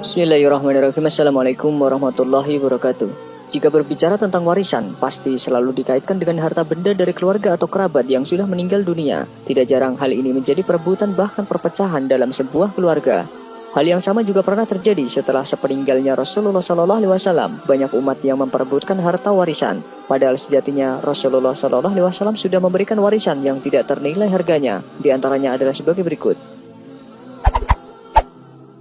Bismillahirrahmanirrahim. Assalamualaikum warahmatullahi wabarakatuh. Jika berbicara tentang warisan, pasti selalu dikaitkan dengan harta benda dari keluarga atau kerabat yang sudah meninggal dunia. Tidak jarang hal ini menjadi perebutan bahkan perpecahan dalam sebuah keluarga. Hal yang sama juga pernah terjadi setelah sepeninggalnya Rasulullah SAW. Banyak umat yang memperebutkan harta warisan. Padahal sejatinya Rasulullah SAW sudah memberikan warisan yang tidak ternilai harganya. Di antaranya adalah sebagai berikut.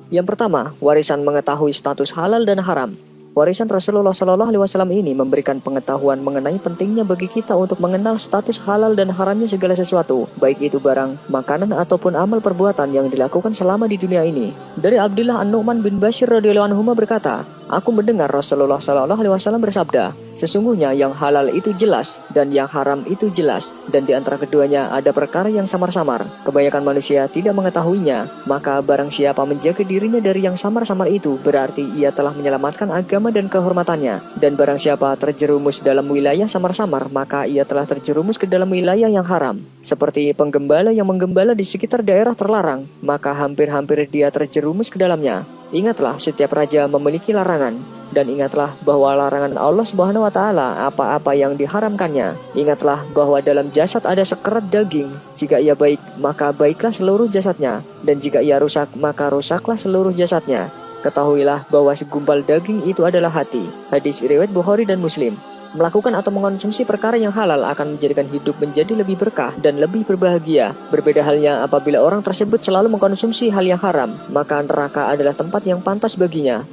Yang pertama, warisan mengetahui status halal dan haram. Warisan Rasulullah SAW ini memberikan pengetahuan mengenai pentingnya bagi kita untuk mengenal status halal dan haramnya segala sesuatu, baik itu barang, makanan, ataupun amal perbuatan yang dilakukan selama di dunia ini. Dari Abdullah An-Nu'man bin Bashir radhiyallahu anhu berkata, "Aku mendengar Rasulullah SAW bersabda, sesungguhnya yang halal itu jelas dan yang haram itu jelas, dan di antara keduanya ada perkara yang samar-samar. Kebanyakan manusia tidak mengetahuinya, maka barang siapa menjaga dirinya dari yang samar-samar itu, berarti ia telah menyelamatkan agama dan kehormatannya. Dan barang siapa terjerumus dalam wilayah samar-samar, maka ia telah terjerumus ke dalam wilayah yang haram. Seperti penggembala yang menggembala di sekitar daerah terlarang, maka hampir-hampir dia terjerumus ke dalamnya. Ingatlah, setiap raja memiliki larangan, dan ingatlah bahwa larangan Allah Subhanahu wa Ta'ala apa-apa yang diharamkannya. Ingatlah bahwa dalam jasad ada sekerat daging. Jika ia baik, maka baiklah seluruh jasadnya, dan jika ia rusak, maka rusaklah seluruh jasadnya. Ketahuilah bahwa segumpal daging itu adalah hati." Hadis riwayat Bukhari dan Muslim. Melakukan atau mengkonsumsi perkara yang halal akan menjadikan hidup menjadi lebih berkah dan lebih berbahagia. Berbeda halnya apabila orang tersebut selalu mengkonsumsi hal yang haram, maka neraka adalah tempat yang pantas baginya.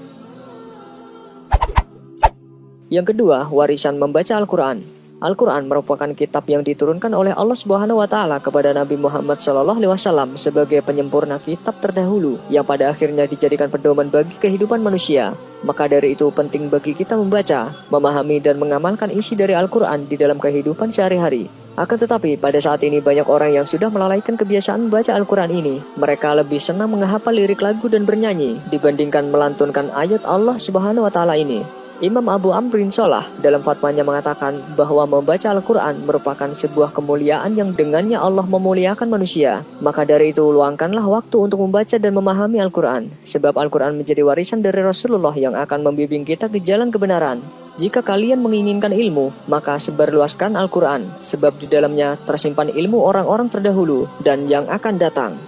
Yang kedua, warisan membaca Al-Quran. Al-Quran merupakan kitab yang diturunkan oleh Allah Subhanahu wa Ta'ala kepada Nabi Muhammad SAW sebagai penyempurna kitab terdahulu yang pada akhirnya dijadikan pedoman bagi kehidupan manusia. Maka dari itu penting bagi kita membaca, memahami dan mengamalkan isi dari Al-Quran di dalam kehidupan sehari-hari. Akan tetapi pada saat ini banyak orang yang sudah melalaikan kebiasaan membaca Al-Quran ini. Mereka lebih senang menghafal lirik lagu dan bernyanyi dibandingkan melantunkan ayat Allah Subhanahu wa Ta'ala ini. Imam Abu Amr bin Shalah dalam fatwanya mengatakan bahwa membaca Al-Quran merupakan sebuah kemuliaan yang dengannya Allah memuliakan manusia. Maka dari itu luangkanlah waktu untuk membaca dan memahami Al-Quran, sebab Al-Quran menjadi warisan dari Rasulullah yang akan membimbing kita ke jalan kebenaran. Jika kalian menginginkan ilmu, maka sebarluaskan Al-Quran, sebab di dalamnya tersimpan ilmu orang-orang terdahulu dan yang akan datang.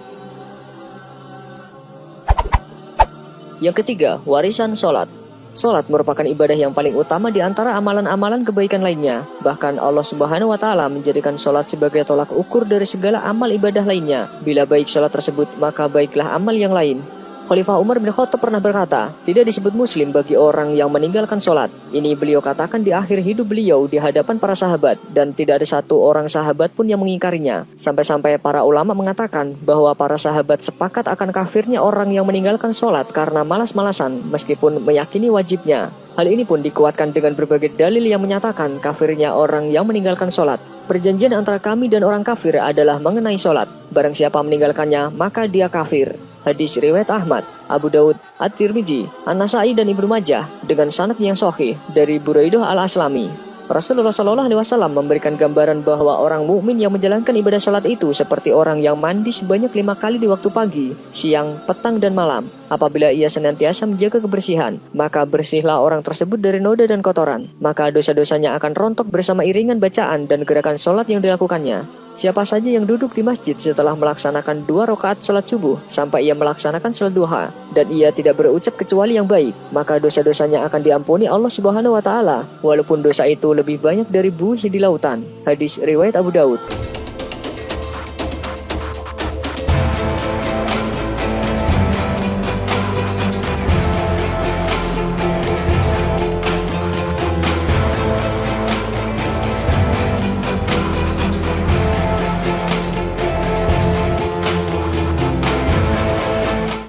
Yang ketiga, warisan sholat. Sholat merupakan ibadah yang paling utama di antara amalan-amalan kebaikan lainnya. Bahkan Allah Subhanahu wa Ta'ala menjadikan sholat sebagai tolak ukur dari segala amal ibadah lainnya. Bila baik sholat tersebut, maka baiklah amal yang lain. Khalifah Umar bin Khattab pernah berkata, tidak disebut muslim bagi orang yang meninggalkan sholat. Ini beliau katakan di akhir hidup beliau di hadapan para sahabat, dan tidak ada satu orang sahabat pun yang mengingkarinya. Sampai-sampai para ulama mengatakan bahwa para sahabat sepakat akan kafirnya orang yang meninggalkan sholat karena malas-malasan meskipun meyakini wajibnya. Hal ini pun dikuatkan dengan berbagai dalil yang menyatakan kafirnya orang yang meninggalkan sholat. Perjanjian antara kami dan orang kafir adalah mengenai sholat. Barang siapa meninggalkannya, maka dia kafir. Hadis riwayat Ahmad, Abu Daud, At-Tirmidzi, An-Nasai dan Ibnu Majah dengan sanad yang sahih dari Buraidah al-Aslami. Rasulullah SAW memberikan gambaran bahwa orang mukmin yang menjalankan ibadah salat itu seperti orang yang mandi sebanyak 5 kali di waktu pagi, siang, petang, dan malam. Apabila ia senantiasa menjaga kebersihan, maka bersihlah orang tersebut dari noda dan kotoran. Maka dosa-dosanya akan rontok bersama iringan bacaan dan gerakan sholat yang dilakukannya. Siapa saja yang duduk di masjid setelah melaksanakan 2 rakaat sholat subuh sampai ia melaksanakan sholat duha, dan ia tidak berucap kecuali yang baik, maka dosa-dosanya akan diampuni Allah Subhanahu wa Ta'ala, walaupun dosa itu lebih banyak dari buih di lautan. Hadis riwayat Abu Daud.